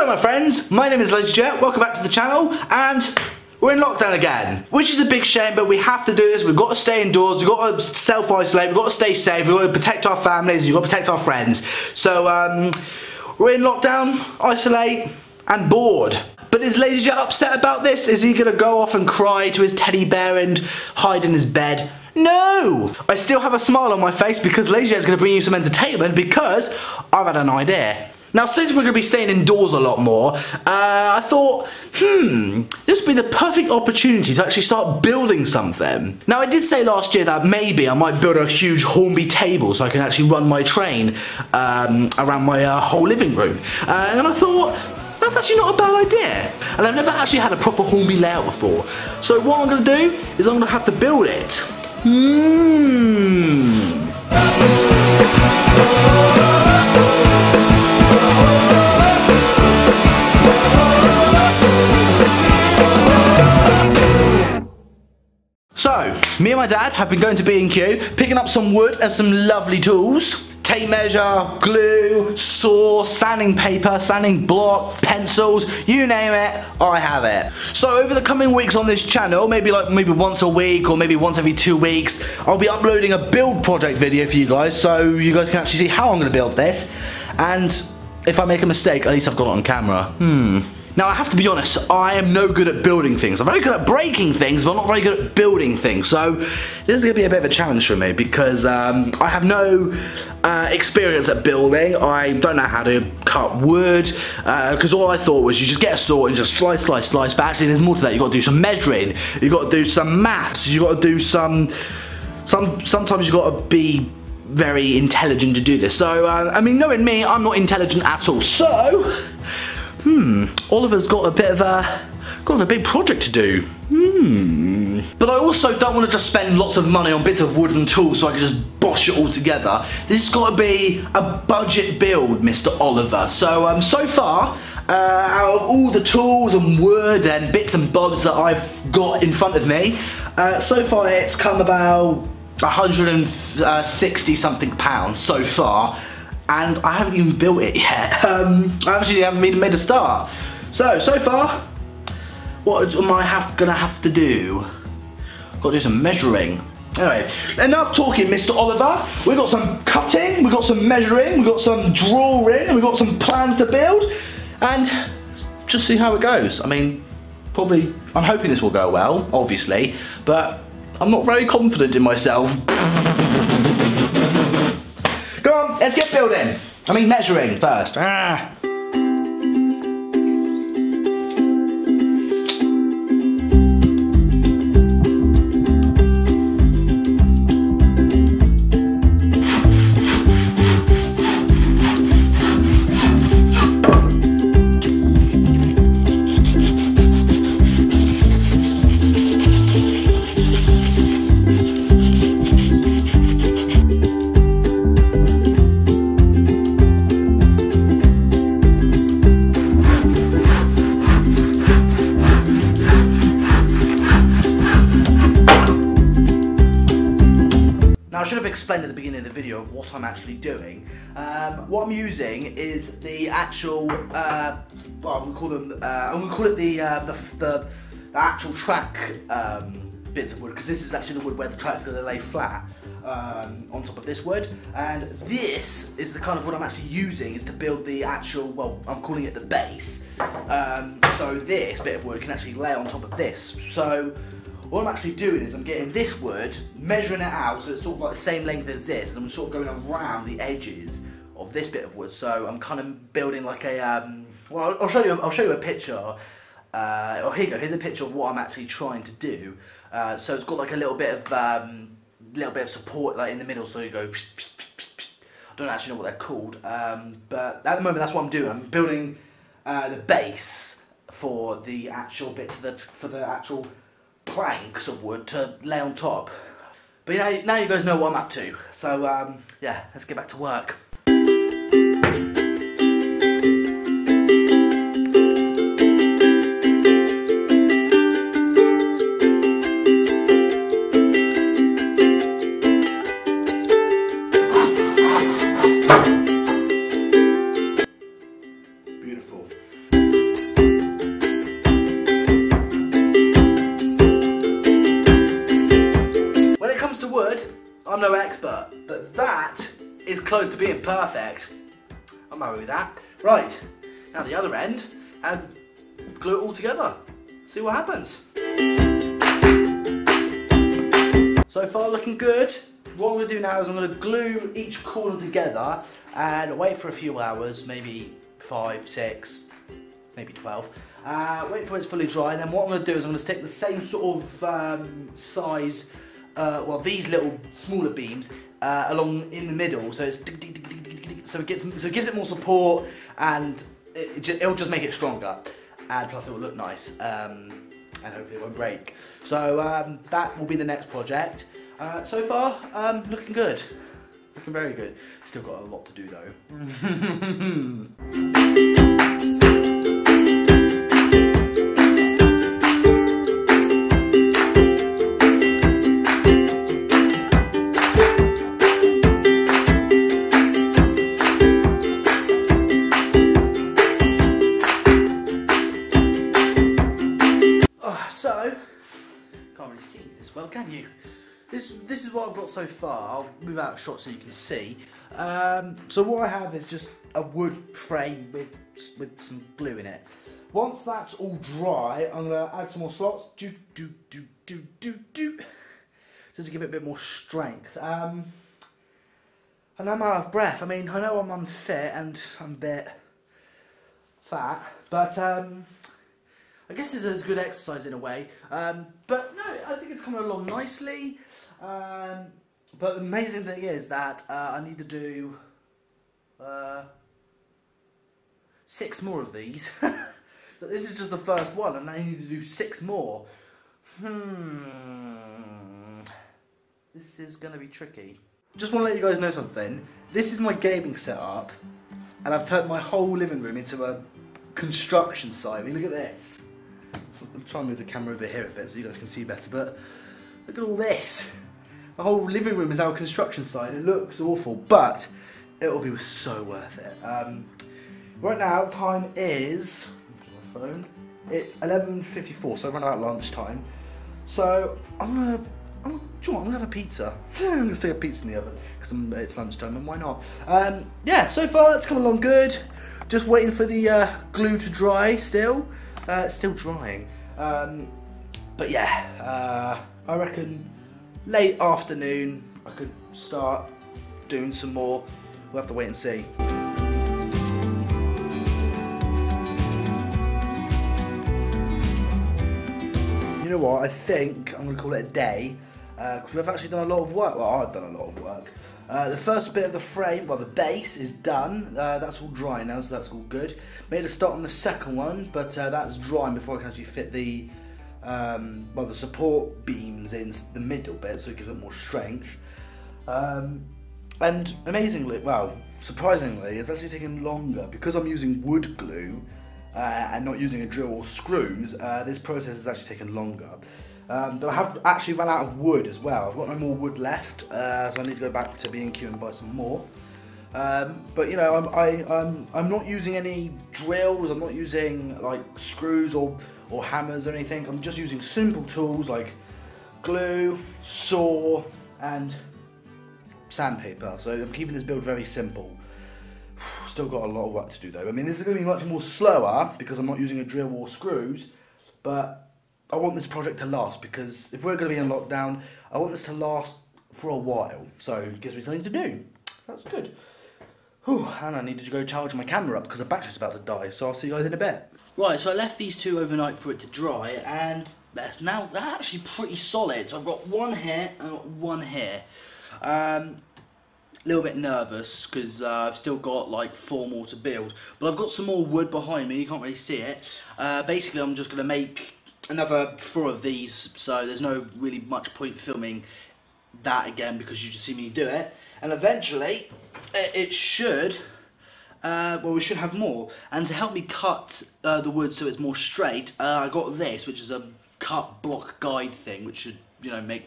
Hello my friends, my name is LAZERJET, welcome back to the channel, and we're in lockdown again, which is a big shame, but we have to do this. We've got to stay indoors, we've got to self-isolate, we've got to stay safe, we've got to protect our families, we've got to protect our friends. So we're in lockdown, isolate, and bored. But is LAZERJET upset about this? Is he gonna go off and cry to his teddy bear and hide in his bed? No! I still have a smile on my face because LAZERJET is gonna bring you some entertainment because I've had an idea. Now, since we're going to be staying indoors a lot more, I thought, this would be the perfect opportunity to actually start building something. Now, I did say last year that maybe I might build a huge Hornby table so I can actually run my train around my whole living room. And then I thought, that's actually not a bad idea. And I've never actually had a proper Hornby layout before. So what I'm going to do is I'm going to have to build it. So, me and my dad have been going to B&Q, picking up some wood and some lovely tools. Tape measure, glue, saw, sanding paper, sanding block, pencils, you name it, I have it. So over the coming weeks on this channel, maybe once a week or maybe once every 2 weeks, I'll be uploading a build project video for you guys so you guys can actually see how I'm going to build this. And if I make a mistake, at least I've got it on camera. Now I have to be honest, I am no good at building things. I'm very good at breaking things, but I'm not very good at building things. So this is going to be a bit of a challenge for me because I have no experience at building. I don't know how to cut wood because all I thought was you just get a saw and just slice, slice, slice. But actually there's more to that. You've got to do some measuring. You've got to do some maths. You've got to do sometimes you've got to be very intelligent to do this. So I mean, knowing me, I'm not intelligent at all. So Oliver's got a bit of a big project to do. But I also don't want to just spend lots of money on bits of wood and tools so I can just bosh it all together. This has got to be a budget build, Mr. Oliver. So so far, out of all the tools and wood and bits and bobs that I've got in front of me, so far it's come about 160 something pounds so far. And I haven't even built it yet. I actually haven't even made a start. So far, what am I gonna have to do? Got to do some measuring. Anyway, enough talking, Mr. Oliver. We've got some cutting, we've got some measuring, we've got some drawing, and we've got some plans to build. And just see how it goes. I mean, probably, I'm hoping this will go well, obviously, but I'm not very confident in myself. Go on, let's get building. I mean measuring first. I should have explained at the beginning of the video what I'm actually doing. What I'm using is the actual, well, I'm gonna call them. I'm gonna call it the actual track bits of wood, because this is actually the wood where the track's gonna lay flat on top of this wood, and this is the kind of wood I'm actually using is to build the actual. Well, I'm calling it the base. So this bit of wood can actually lay on top of this. So what I'm actually doing is I'm getting this wood, measuring it out so it's sort of like the same length as this, and I'm sort of going around the edges of this bit of wood. So I'm kind of building like a, well, I'll show you a picture. Oh, here you go. Here's a picture of what I'm actually trying to do. So it's got like a little bit of support like in the middle. So you go. I don't actually know what they're called, but at the moment that's what I'm doing. I'm building the base for the actual bits for the actual planks of wood to lay on top. But now you guys know what I'm up to. So yeah, let's get back to work. Beautiful. When it comes to wood, I'm no expert, but that is close to being perfect. I'm happy with that. Right, now the other end, and glue it all together. See what happens. So far looking good. What I'm going to do now is I'm going to glue each corner together and wait for a few hours, maybe 5, 6, maybe 12. Wait for it's fully dry, and then what I'm going to do is I'm going to stick the same sort of size, well, these little smaller beams along in the middle, so it's so it gives it more support, and it'll just make it stronger, and plus it will look nice, and hopefully it won't break. So that will be the next project. So far, looking good. Looking very good. Still got a lot to do though. So, can't really see this well, can you? This is what I've got so far. I'll move out a shot so you can see. So what I have is just a wood frame with some glue in it. Once that's all dry, I'm gonna add some more slots. Just to give it a bit more strength. And I'm out of breath. I mean, I know I'm unfit and I'm a bit fat, but I guess this is good exercise in a way. But no, I think it's coming along nicely. But the amazing thing is that I need to do 6 more of these. So this is just the first one, and I need to do 6 more. This is going to be tricky. Just want to let you guys know something. This is my gaming setup, and I've turned my whole living room into a construction site. I mean, look at this. I'll try and move the camera over here a bit so you guys can see better, but look at all this. The whole living room is now a construction site. It looks awful, but it will be so worth it. Right now, the time is, my phone, it's 11:54, so I've run out lunchtime. So I'm gonna have a pizza. I'm gonna stick a pizza in the oven because it's lunchtime, and why not? Yeah, so far it's come along good. Just waiting for the glue to dry still. It's still drying. But yeah, I reckon late afternoon I could start doing some more. We'll have to wait and see. You know what, I think I'm going to call it a day, because we've actually done a lot of work. Well, I've done a lot of work. The first bit of the frame, well, the base is done. That's all dry now, so that's all good. Made a start on the second one, but that's drying before I can actually fit the well, the support beams in the middle bit, so it gives it more strength. And amazingly, well, surprisingly, it's actually taking longer because I'm using wood glue and not using a drill or screws. This process has actually taken longer. But I have actually run out of wood as well. I've got no more wood left, so I need to go back to B&Q and buy some more. But you know, I'm not using any drills. I'm not using like screws or hammers or anything. I'm just using simple tools like glue, saw, and sandpaper. So I'm keeping this build very simple. Still got a lot of work to do though. I mean, this is going to be much more slower because I'm not using a drill or screws, but I want this project to last, because if we're going to be in lockdown, I want this to last for a while. So it gives me something to do. That's good. Whew, and I need to go charge my camera up because the battery's about to die, so I'll see you guys in a bit. Right, so I left these two overnight for it to dry, and they're actually pretty solid. So I've got one here and one here. A little bit nervous because I've still got like 4 more to build, but I've got some more wood behind me. You can't really see it. Basically, I'm just going to make another 4 of these, so there's no really much point filming that again because you just see me do it. And eventually, it should, well, we should have more. And to help me cut the wood so it's more straight, I got this, which is a cut block guide thing, which should, you know,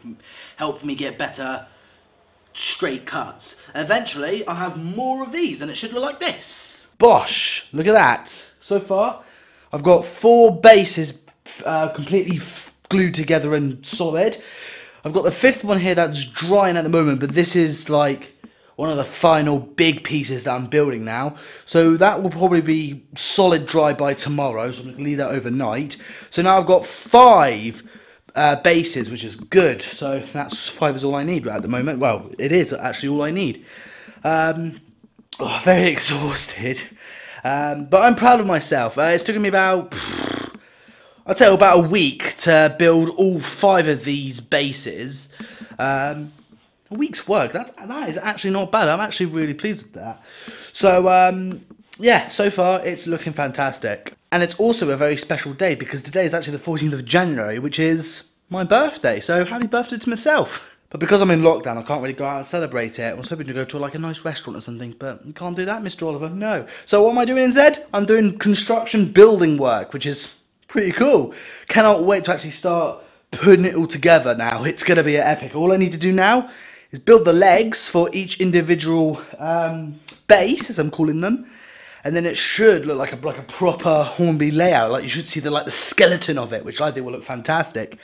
help me get better straight cuts. Eventually, I'll have more of these, and it should look like this. Bosh! Look at that. so far, I've got 4 bases completely glued together and solid. I've got the 5th one here that's drying at the moment, but this is like one of the final big pieces that I'm building now. So that will probably be solid dry by tomorrow, so I'm going to leave that overnight. So now I've got 5 bases, which is good. So that's 5 is all I need at the moment. Well, it is actually all I need. Very exhausted, but I'm proud of myself. It's taken me about, I'd say about a week to build all 5 of these bases. A week's work, that is actually not bad. I'm actually really pleased with that. So, yeah, so far it's looking fantastic. And it's also a very special day because today is actually the 14th of January, which is my birthday. So happy birthday to myself. But because I'm in lockdown, I can't really go out and celebrate it. I was hoping to go to like a nice restaurant or something, but you can't do that, Mr. Oliver, no. So what am I doing instead? I'm doing construction building work, which is pretty cool. Cannot wait to actually start putting it all together now. It's going to be epic. All I need to do now is build the legs for each individual base, as I'm calling them. And then it should look like a proper Hornby layout. Like you should see the skeleton of it, which I think will look fantastic.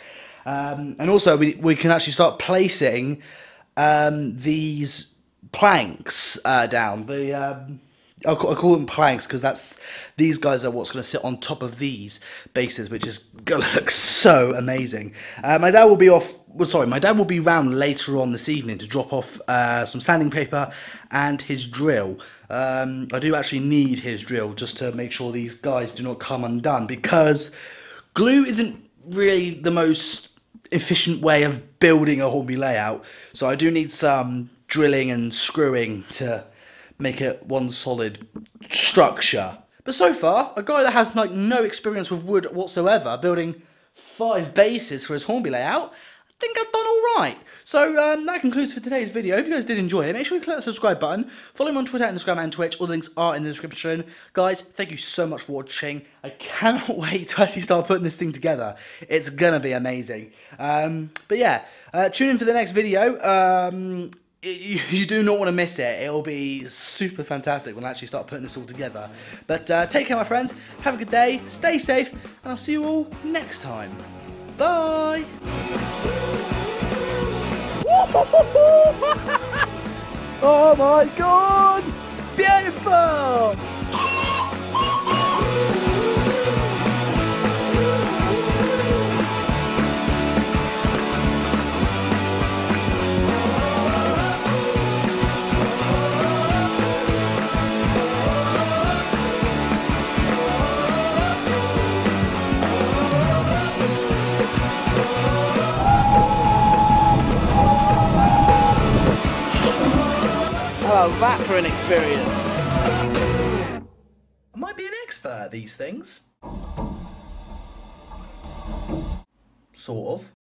And also we can actually start placing these planks down. I'll call them planks because these guys are what's going to sit on top of these bases, which is going to look so amazing. My dad will be my dad will be round later on this evening to drop off some sanding paper and his drill. I do actually need his drill just to make sure these guys do not come undone, because glue isn't really the most efficient way of building a Hornby layout, so I do need some drilling and screwing to make it one solid structure. But so far, a guy that has like no experience with wood whatsoever building 5 bases for his Hornby layout, I think I've done alright. So that concludes for today's video. Hope you guys did enjoy it. Make sure you click that subscribe button. Follow me on Twitter, Instagram and Twitch. All the links are in the description. Guys, thank you so much for watching. I cannot wait to actually start putting this thing together. It's gonna be amazing. But yeah, tune in for the next video. You do not want to miss it. It'll be super fantastic when I actually start putting this all together. But take care, my friends. Have a good day. Stay safe. And I'll see you all next time. Bye. Oh my god. Beautiful. Oh, that for an experience. I might be an expert at these things. Sort of.